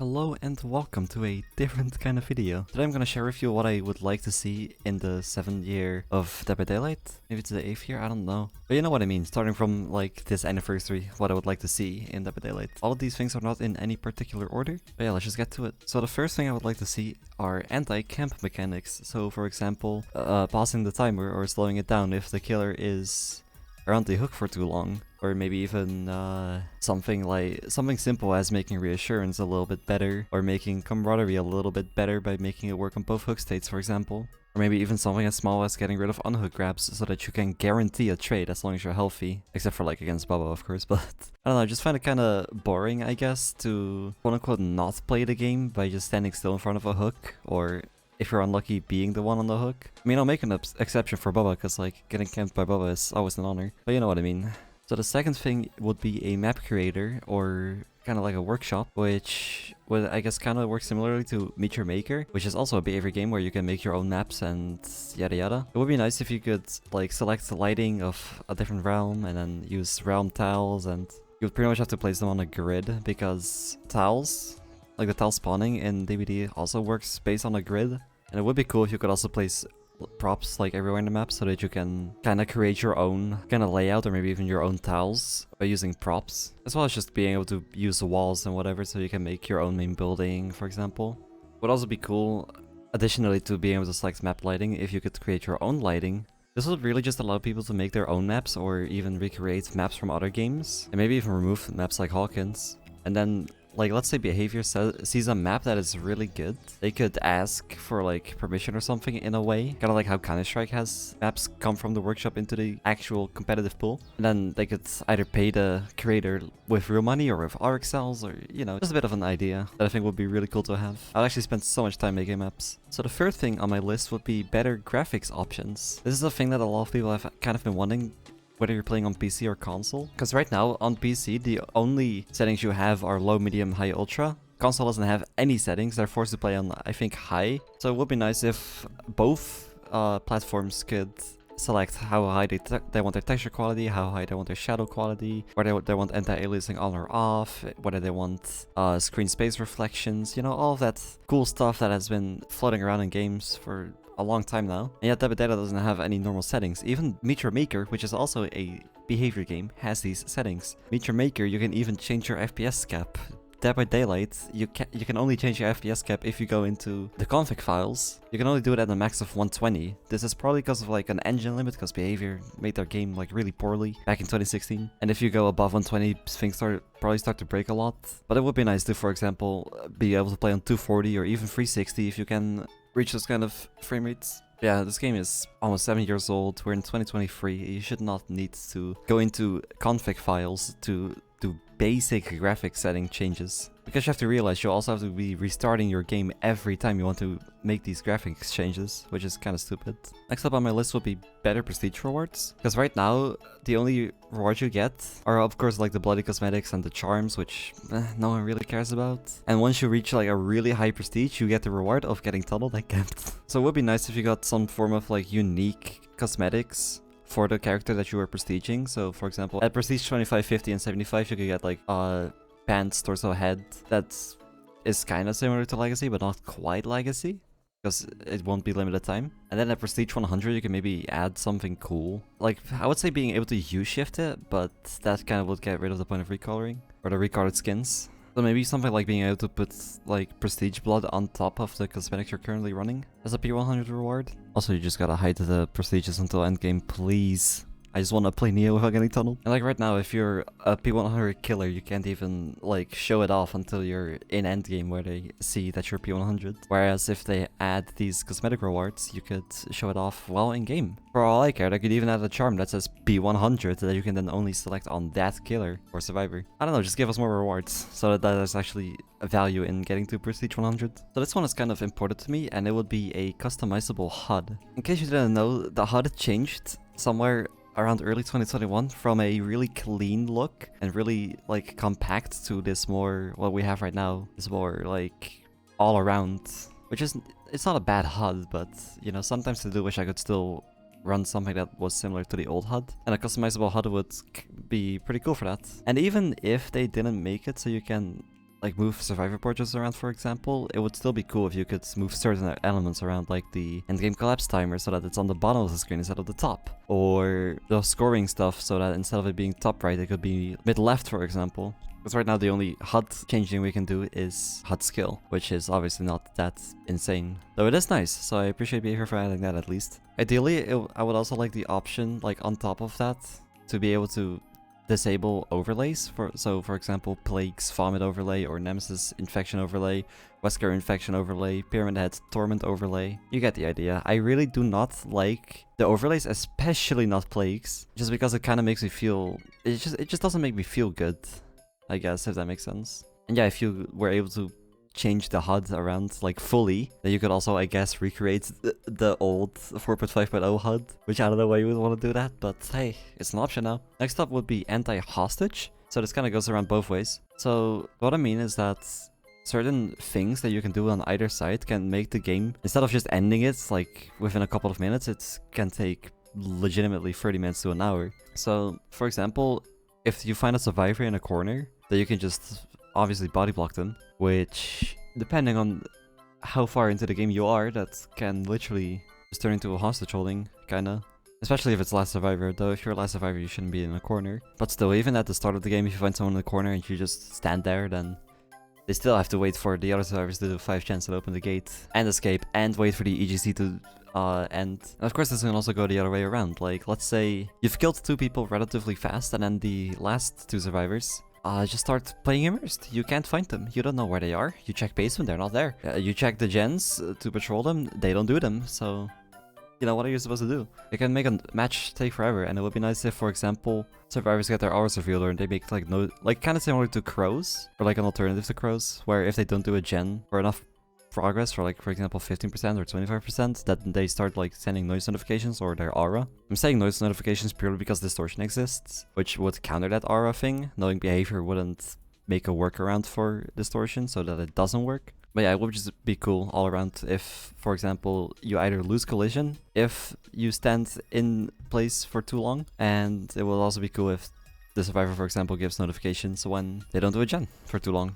Hello and welcome to a different kind of video. Today I'm gonna share with you what I would like to see in the 7th year of Dead by Daylight. Maybe it's the 8th year, I don't know. But you know what I mean, starting from like this anniversary, what I would like to see in Dead by Daylight. All of these things are not in any particular order, but yeah, let's just get to it. So the first thing I would like to see are anti-camp mechanics. So for example, pausing the timer or slowing it down if the killer is around the hook for too long. Or maybe even something simple as making reassurance a little bit better, or making camaraderie a little bit better by making it work on both hook states, for example. Or maybe even something as small as getting rid of unhook grabs so that you can guarantee a trade as long as you're healthy. Except for like against Bubba, of course, but I don't know, I just find it kind of boring, I guess, to quote unquote not play the game by just standing still in front of a hook, or if you're unlucky being the one on the hook. I mean, I'll make an exception for Bubba, because like getting camped by Bubba is always an honor, but you know what I mean. So the second thing would be a map creator, or kind of like a workshop, which would, I guess, kind of work similarly to Meet Your Maker, which is also a behavior game where you can make your own maps and yada yada. It would be nice if you could like select the lighting of a different realm and then use realm tiles, and you would pretty much have to place them on a grid, because tiles, like the tile spawning in DBD, also works based on a grid. And it would be cool if you could also place props like everywhere in the map so that you can kind of create your own kind of layout, or maybe even your own tiles by using props, as well as just being able to use the walls and whatever so you can make your own main building, for example. Would also be cool, additionally to being able to select map lighting, if you could create your own lighting. This would really just allow people to make their own maps, or even recreate maps from other games, and maybe even remove maps like Hawkins. And then, like, let's say Behavior sees a map that is really good. They could ask for, like, permission or something in a way. Kind of like how Counter-Strike has maps come from the workshop into the actual competitive pool. And then they could either pay the creator with real money or with ARC cells, or, you know, just a bit of an idea that I think would be really cool to have. I'd actually spend so much time making maps. So the third thing on my list would be better graphics options. This is a thing that a lot of people have kind of been wanting, whether you're playing on PC or console. Because right now, on PC, the only settings you have are low, medium, high, ultra. Console doesn't have any settings, they're forced to play on, I think, high. So it would be nice if both platforms could select how high they want their texture quality, how high they want their shadow quality, whether they want anti-aliasing on or off, whether they want screen space reflections, you know, all of that cool stuff that has been floating around in games for a long time now. And yet Dead by Daylight doesn't have any normal settings. Even Meet Your Maker, which is also a behavior game, has these settings. Meet Your Maker, you can even change your FPS cap. Dead by Daylight, you can only change your FPS cap if you go into the config files. You can only do it at a max of 120. This is probably because of like an engine limit, because Behavior made their game like really poorly back in 2016. And if you go above 120, things probably start to break a lot. But it would be nice to, for example, be able to play on 240 or even 360 if you can reach those kind of frame rates. Yeah, this game is almost 7 years old. We're in 2023. You should not need to go into config files to do basic graphic setting changes, because you have to realize you also have to be restarting your game every time you want to make these graphics changes, which is kind of stupid. Next up on my list would be better prestige rewards, because right now the only rewards you get are of course like the bloody cosmetics and the charms, which no one really cares about. And once you reach like a really high prestige, you get the reward of getting tunneled and camped. So it would be nice if you got some form of like unique cosmetics for the character that you were prestiging. So for example, at prestige 25, 50, and 75 you could get like pants, torso, head. That is kind of similar to Legacy, but not quite Legacy, because it won't be limited time. And then at prestige 100 you can maybe add something cool. Like, I would say being able to U-shift it, but that kind of would get rid of the point of recoloring, or the recolored skins. So maybe something like being able to put like prestige blood on top of the cosmetics you're currently running as a P100 reward. Also, you just gotta hide the prestiges until endgame, please. I just wanna play Neo without getting tunneled. And like right now, if you're a P100 killer, you can't even like show it off until you're in endgame where they see that you're P100. Whereas if they add these cosmetic rewards, you could show it off while in game. For all I care, they could even add a charm that says P100 that you can then only select on that killer or survivor. I don't know, just give us more rewards so that there's actually a value in getting to prestige 100. So this one is kind of important to me, and it would be a customizable HUD. In case you didn't know, the HUD changed somewhere around early 2021 from a really clean look and really like compact to this more, what we have right now is more like all around, which is, it's not a bad HUD, but you know, sometimes I do wish I could still run something that was similar to the old HUD, and a customizable HUD would be pretty cool for that. And even if they didn't make it so you can like move survivor portraits around, for example, it would still be cool if you could move certain elements around, like the endgame collapse timer, so that it's on the bottom of the screen instead of the top, or the scoring stuff, so that instead of it being top right, it could be mid left, for example. Because right now the only HUD changing we can do is HUD skill, which is obviously not that insane. Though it is nice, so I appreciate Behavior for adding that at least. Ideally, I would also like the option, like on top of that, to be able to disable overlays. For example, Plague's Vomit overlay, or Nemesis Infection overlay, Wesker Infection overlay, Pyramid Head Torment overlay. You get the idea. I really do not like the overlays, especially not Plague's, just because it kind of makes me feel... It just doesn't make me feel good, I guess, if that makes sense. And yeah, if you were able to change the HUD around, like, fully, then you could also, I guess, recreate the old 4.5.0 HUD, which I don't know why you would want to do that, but hey, it's an option now. Next up would be anti-hostage. So this kind of goes around both ways. So what I mean is that certain things that you can do on either side can make the game, instead of just ending it, like, within a couple of minutes, it can take legitimately 30 minutes to an hour. So, for example, if you find a survivor in a corner, then you can just obviously body block them, which, depending on how far into the game you are, that can literally just turn into a hostage holding, kinda. Especially if it's last survivor, though if you're last survivor you shouldn't be in a corner. But still, even at the start of the game, if you find someone in the corner and you just stand there, then they still have to wait for the other survivors to do 5 chances to open the gate and escape, and wait for the EGC to end. And of course this can also go the other way around. Like, let's say you've killed 2 people relatively fast, and then the last 2 survivors just start playing immersed. You can't find them. You don't know where they are. You check basement, they're not there. You check the gens to patrol them, they don't do them. So, you know, what are you supposed to do? It can make a match take forever, and it would be nice if, for example, survivors get their auras revealed, and they make like kind of similar to crows, or like an alternative to crows, where if they don't do a gen for enough progress, for like, for example, 15% or 25%, that they start like sending noise notifications or their aura. I'm saying noise notifications purely because distortion exists, which would counter that aura thing. Knowing behavior wouldn't make a workaround for distortion so that it doesn't work. But yeah, it would just be cool all around if, for example, you either lose collision if you stand in place for too long, and it will also be cool if the survivor, for example, gives notifications when they don't do a gen for too long,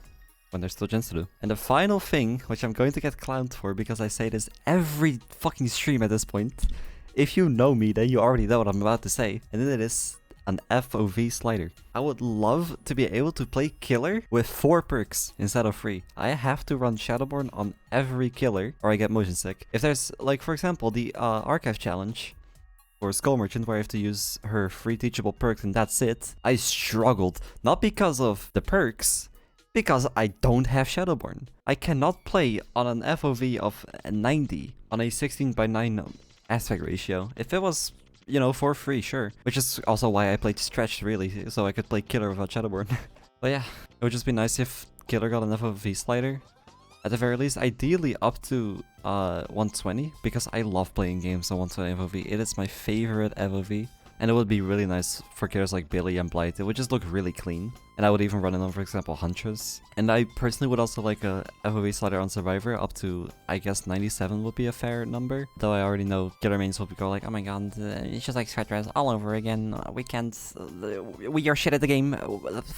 when there's still gens to do. And the final thing, which I'm going to get clowned for because I say this every fucking stream at this point, if you know me, then you already know what I'm about to say, and then it is an FOV slider. I would love to be able to play killer with 4 perks instead of 3. I have to run Shadowborn on every killer or I get motion sick. If there's, like, for example, the archive challenge or Skull Merchant, where I have to use her 3 teachable perks and that's it, I struggled. Not because of the perks, because I don't have Shadowborn. I cannot play on an FOV of 90 on a 16:9 aspect ratio. If it was, you know, for free, sure. Which is also why I played Stretched, really, so I could play Killer without Shadowborn. But yeah, it would just be nice if Killer got an FOV slider. At the very least, ideally up to 120, because I love playing games on 120 FOV. It is my favorite FOV. And it would be really nice for killers like Billy and Blight. It would just look really clean. And I would even run it on, for example, Huntress. And I personally would also like a FOV slider on Survivor up to, I guess, 97 would be a fair number. Though I already know killer mains will be go like, oh my god, it's just like Sweat Dress all over again. We can't, we are shit at the game.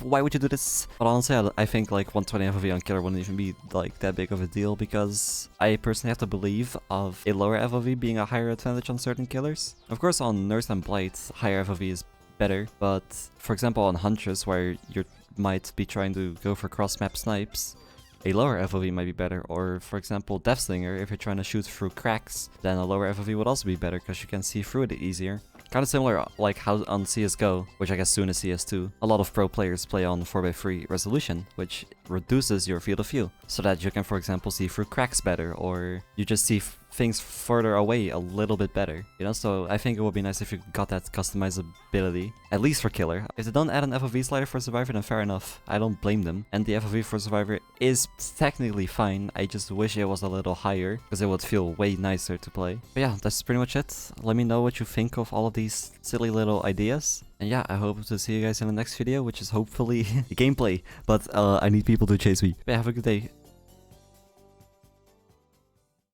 Why would you do this? But honestly, I think like 120 FOV on killer wouldn't even be like that big of a deal, because I personally have to believe of a lower FOV being a higher advantage on certain killers. Of course, on Nurse and Blight, higher FOV is better, but for example on Huntress, where you might be trying to go for cross-map snipes, a lower FOV might be better. Or for example Deathslinger, if you're trying to shoot through cracks, then a lower FOV would also be better because you can see through it easier. Kind of similar like how on CSGO, which I guess soon is CS2, a lot of pro players play on 4x3 resolution, which reduces your field of view, so that you can, for example, see through cracks better, or you just see things further away a little bit better, you know? So I think it would be nice if you got that customizability, at least for killer. If they don't add an FOV slider for Survivor, then fair enough, I don't blame them. And the FOV for Survivor is technically fine, I just wish it was a little higher, because it would feel way nicer to play. But yeah, that's pretty much it. Let me know what you think of all of these silly little ideas. And yeah, I hope to see you guys in the next video, which is hopefully gameplay, but I need people to chase me. But yeah, have a good day.